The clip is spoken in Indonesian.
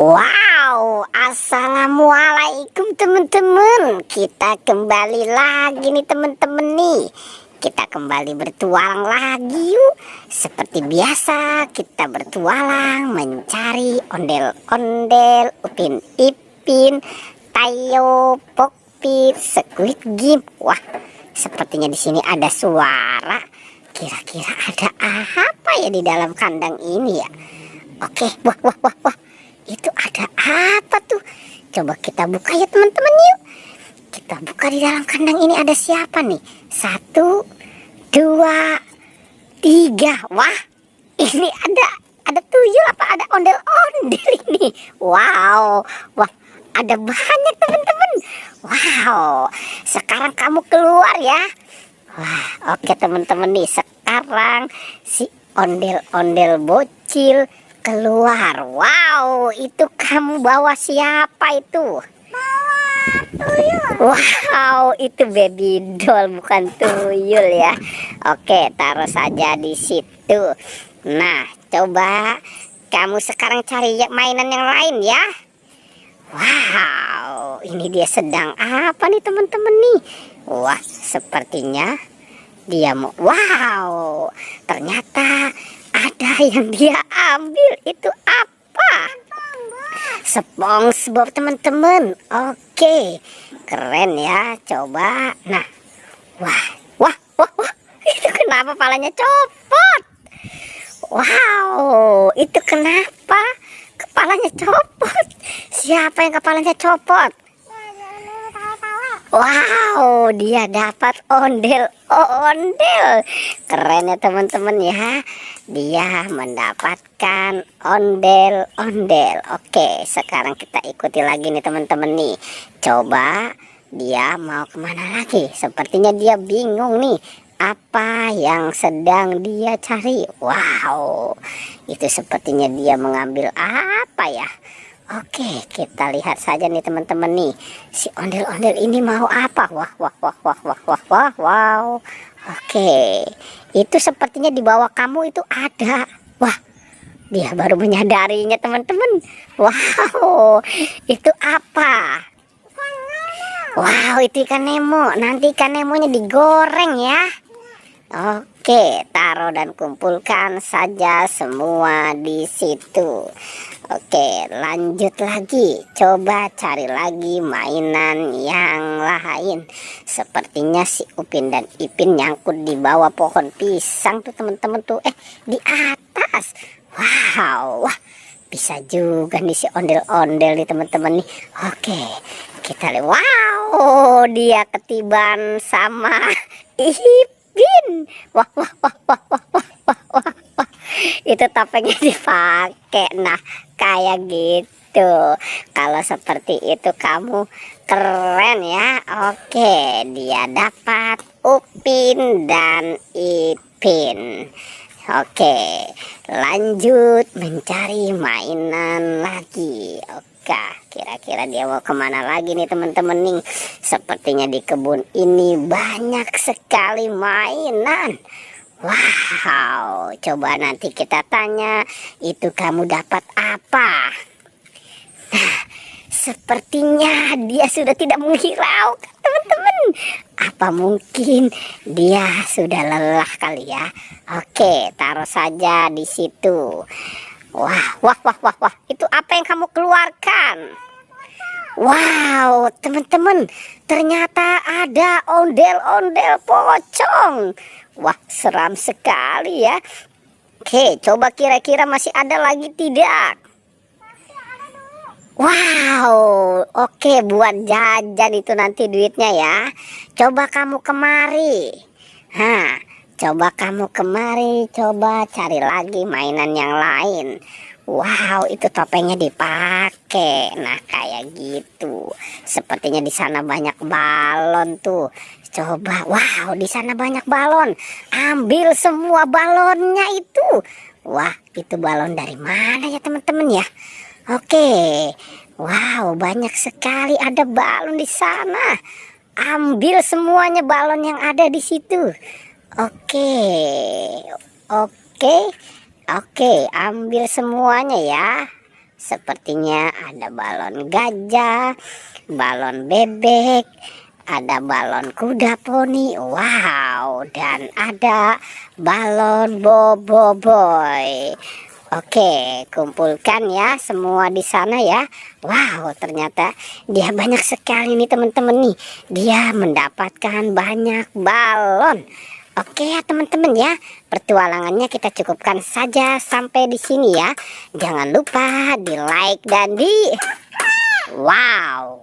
Wow, assalamualaikum teman-teman. Kita kembali lagi nih teman-teman nih. Kita kembali bertualang lagi yuk. Seperti biasa kita bertualang mencari ondel-ondel, Upin Ipin, Tayo, Pokpit, Squid Game. Wah, sepertinya di sini ada suara. Kira-kira ada apa ya di dalam kandang ini ya? Oke, wah. Itu ada apa tuh? Coba kita buka ya teman-teman yuk. Kita buka di dalam kandang ini ada siapa nih? 1, 2, 3. Wah, ini ada tuyul apa ada ondel-ondel ini? Wow, wah, ada banyak teman-teman. Wow, sekarang kamu keluar ya. Wah, oke teman-teman nih. Sekarang si ondel-ondel bocil keluar. Wow, itu kamu bawa siapa itu? Bawa tuyul. Wow, itu baby doll bukan tuyul ya. Oke, taruh saja di situ. Nah, coba kamu sekarang cari mainan yang lain ya. Wow, ini dia sedang apa nih teman-teman nih? Wah, sepertinya dia mau. Wow, ternyata ada yang dia ambil. Itu apa? SpongeBob teman-teman. Oke, keren ya. Coba. Nah, wah. Itu kenapa palanya copot? Wow, itu kenapa kepalanya copot? Siapa yang kepalanya copot? Wow, dia dapat ondel-ondel. Keren ya teman-teman ya. Dia mendapatkan ondel-ondel. Oke, sekarang kita ikuti lagi nih teman-teman nih. Coba dia mau kemana lagi? Sepertinya dia bingung nih. Apa yang sedang dia cari? Wow, itu sepertinya dia mengambil apa ya? Oke, kita lihat saja nih teman-teman nih. Si ondel-ondel ini mau apa? Wow. Oke, itu sepertinya di bawah kamu itu ada. Wah, dia baru menyadarinya teman-teman. Wow, itu apa? Wow, itu ikan Nemo. Nanti ikan Nemonya digoreng ya. Oke, taruh dan kumpulkan saja semua di situ. Oke, lanjut lagi. Coba cari lagi mainan yang lain. Sepertinya si Upin dan Ipin nyangkut di bawah pohon pisang tuh teman-teman tuh. Di atas. Wow, wah, bisa juga nih si ondel-ondel nih teman-teman nih. Oke, kita lihat. Wow, dia ketiban sama Ipin. Wah. Itu topengnya dipakai. Nah, kayak gitu. Kalau seperti itu kamu keren ya. Oke, dia dapat Upin dan Ipin. Oke, lanjut mencari mainan lagi. Oke, kira-kira dia mau kemana lagi nih teman-teman nih? Sepertinya di kebun ini banyak sekali mainan. Wow, coba nanti kita tanya, itu kamu dapat apa? Nah, sepertinya dia sudah tidak menghiraukan teman-teman. Apa mungkin dia sudah lelah kali ya? Oke, taruh saja di situ. Wah. Itu apa yang kamu keluarkan? Wow, teman-teman, ternyata ada ondel-ondel pocong. Wah, seram sekali ya. Oke, coba kira-kira masih ada lagi tidak? Wow, oke, buat jajan itu nanti duitnya ya. Coba kamu kemari. Coba kamu kemari, coba cari lagi mainan yang lain. Wow, itu topengnya dipakai. Nah, kayak gitu. Sepertinya di sana banyak balon tuh. Coba, wow, di sana banyak balon. Ambil semua balonnya itu. Wah, itu balon dari mana ya teman-teman ya? Oke, wow, banyak sekali ada balon di sana. Ambil semuanya balon yang ada di situ. Oke, ambil semuanya ya. Sepertinya ada balon gajah, balon bebek, ada balon kuda poni, wow, dan ada balon boboiboy. Oke, kumpulkan ya semua di sana ya. Wow, ternyata dia banyak sekali nih teman-teman nih. Dia mendapatkan banyak balon. Oke ya teman-teman ya, pertualangannya kita cukupkan saja sampai di sini ya. Jangan lupa di like dan di wow.